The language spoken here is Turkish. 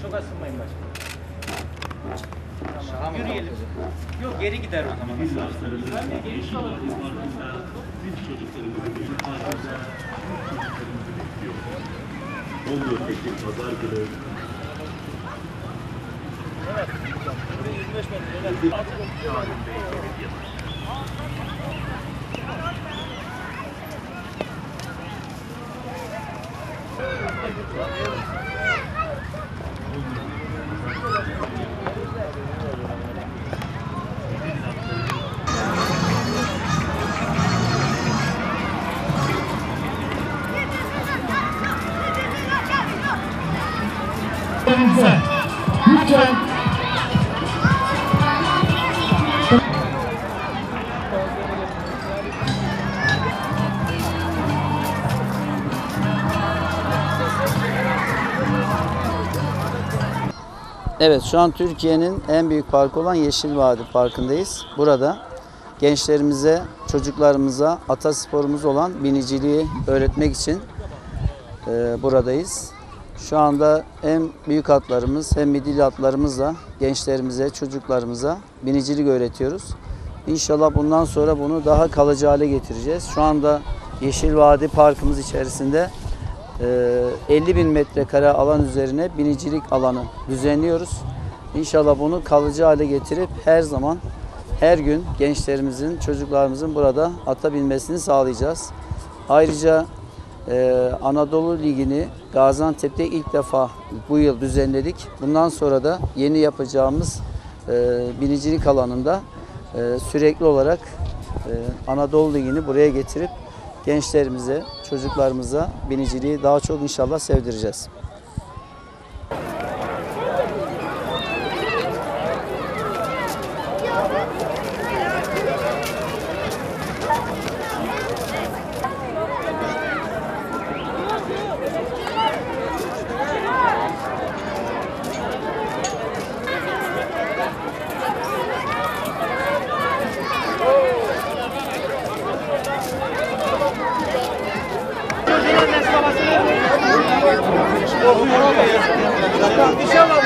Çok asılmayın başkanım. Tamam. Yürüyelim. Yok geri gider o zaman. Ben de geri kalalım. Oluyor peki pazar günü. Evet. Buraya 25 metre. Lütfen. Evet, şu an Türkiye'nin en büyük parkı olan Yeşil Vadi Parkı'ndayız. Burada gençlerimize, çocuklarımıza atasporumuz olan biniciliği öğretmek için buradayız. Şu anda hem büyük atlarımız hem midilli atlarımızla gençlerimize, çocuklarımıza binicilik öğretiyoruz. İnşallah bundan sonra bunu daha kalıcı hale getireceğiz. Şu anda Yeşil Vadi Parkımız içerisinde 50.000 metrekare alan üzerine binicilik alanı düzenliyoruz. İnşallah bunu kalıcı hale getirip her zaman, her gün gençlerimizin, çocuklarımızın burada ata binmesini sağlayacağız. Ayrıca Anadolu Ligi'ni Gaziantep'te ilk defa bu yıl düzenledik. Bundan sonra da yeni yapacağımız binicilik alanında sürekli olarak Anadolu Ligi'ni buraya getirip gençlerimize, çocuklarımıza biniciliği daha çok inşallah sevdireceğiz. İnşallah